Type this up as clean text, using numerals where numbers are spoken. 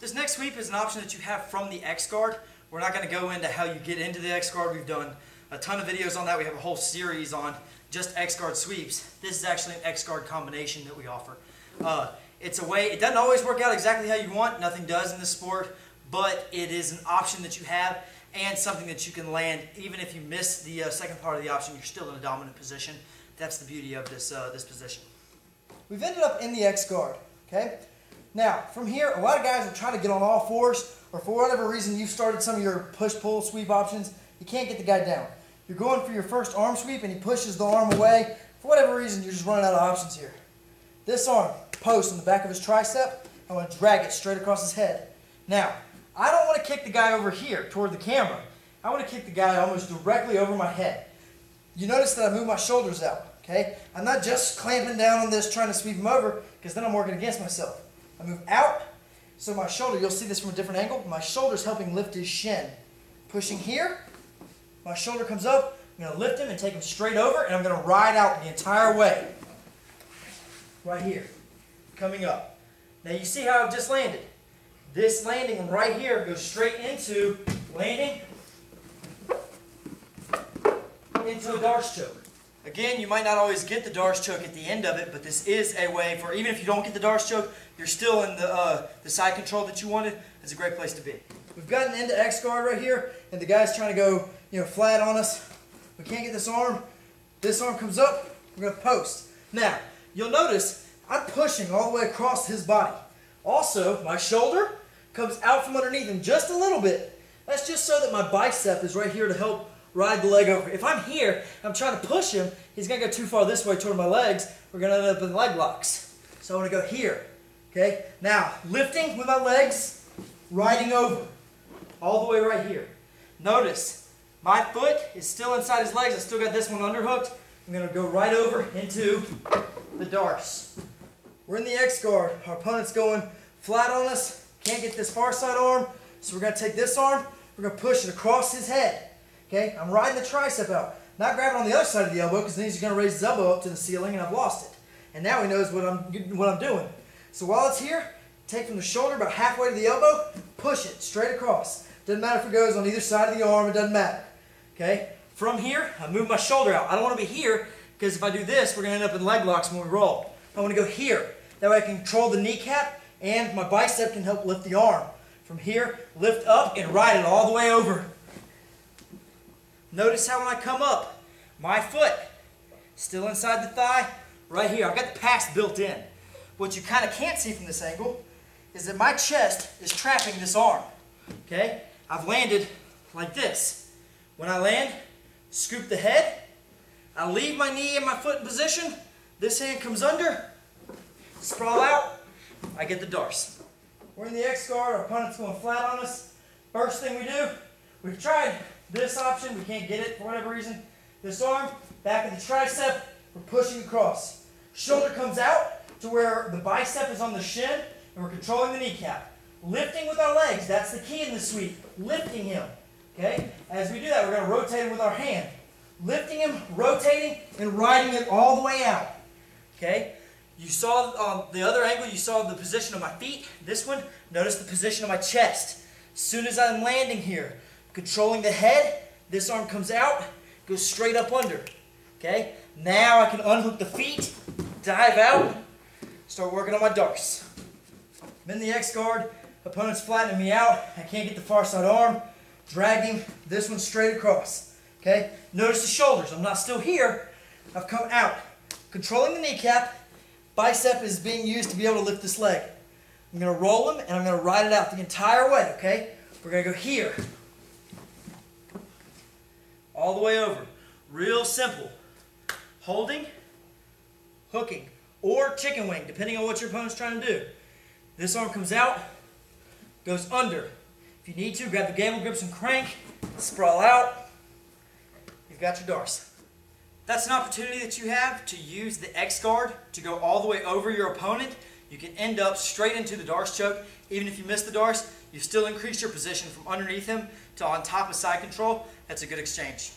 This next sweep is an option that you have from the X guard. We're not going to go into how you get into the X guard. We've done a ton of videos on that. We have a whole series on just X guard sweeps. This is actually an X guard combination that we offer. It's a way, it doesn't always work out exactly how you want. Nothing does in this sport, but it is an option that you have and something that you can land. Even if you miss the second part of the option, you're still in a dominant position. That's the beauty of this, this position. We've ended up in the X guard, okay? Now, from here, a lot of guys will try to get on all fours, or for whatever reason you started some of your push-pull sweep options, you can't get the guy down. You're going for your first arm sweep and he pushes the arm away. For whatever reason, you're just running out of options here. This arm, post on the back of his tricep, I want to drag it straight across his head. Now, I don't want to kick the guy over here toward the camera. I want to kick the guy almost directly over my head. You notice that I move my shoulders out, okay? I'm not just clamping down on this trying to sweep him over, because then I'm working against myself. I move out, so my shoulder, you'll see this from a different angle, my shoulder's helping lift his shin. Pushing here, my shoulder comes up, I'm going to lift him and take him straight over, and I'm going to ride out the entire way. Right here, coming up. Now you see how I've just landed. This landing right here goes straight into landing into a darce choke. Again, you might not always get the darce choke at the end of it, but this is a way for, even if you don't get the darce choke, you're still in the side control that you wanted. It's a great place to be. We've gotten into X guard right here, and the guy's trying to go, flat on us. We can't get this arm. This arm comes up, we're going to post. Now, you'll notice I'm pushing all the way across his body. Also, my shoulder comes out from underneath him just a little bit. That's just so that my bicep is right here to help ride the leg over. If I'm here, I'm trying to push him, he's going to go too far this way toward my legs. We're going to end up in leg locks. So I want to go here. Okay? Now, lifting with my legs, riding over. All the way right here. Notice, my foot is still inside his legs. I still got this one underhooked. I'm going to go right over into the darce. We're in the X guard. Our opponent's going flat on us. Can't get this far side arm. So we're going to take this arm. We're going to push it across his head. Okay, I'm riding the tricep out. Not grabbing on the other side of the elbow because then he's going to raise his elbow up to the ceiling and I've lost it. And now he knows what I'm doing. So while it's here, take from the shoulder about halfway to the elbow, push it straight across. Doesn't matter if it goes on either side of the arm, it doesn't matter. Okay, from here, I move my shoulder out. I don't want to be here because if I do this, we're going to end up in leg locks when we roll. I want to go here. That way I can control the kneecap and my bicep can help lift the arm. From here, lift up and ride it all the way over. Notice how when I come up, my foot still inside the thigh, right here. I've got the pass built in. What you kind of can't see from this angle is that my chest is trapping this arm. Okay? I've landed like this. When I land, scoop the head, I leave my knee and my foot in position, this hand comes under, sprawl out, I get the darce. We're in the X guard, our opponent's going flat on us. First thing we do, we've tried this option, we can't get it for whatever reason. This arm, back of the tricep, we're pushing across. Shoulder comes out to where the bicep is on the shin, and we're controlling the kneecap. Lifting with our legs, that's the key in the sweep. Lifting him. Okay? As we do that, we're going to rotate him with our hand. Lifting him, rotating, and riding it all the way out. Okay? You saw on the other angle, you saw the position of my feet. This one, notice the position of my chest. As soon as I'm landing here, controlling the head, this arm comes out, goes straight up under. Okay? Now I can unhook the feet, dive out, start working on my darce. I'm in the X guard, opponent's flattening me out, I can't get the far side arm, dragging this one straight across. Okay? Notice the shoulders, I'm not still here, I've come out. Controlling the kneecap, bicep is being used to be able to lift this leg. I'm going to roll him and I'm going to ride it out the entire way, okay? We're going to go here. All the way over. Real simple. Holding, hooking, or chicken wing, depending on what your opponent's trying to do. This arm comes out, goes under. If you need to, grab the gamble grips and crank, sprawl out. You've got your darce. That's an opportunity that you have to use the X guard to go all the way over your opponent. You can end up straight into the darce choke. Even if you miss the darce, you still increase your position from underneath him to on top of side control. That's a good exchange.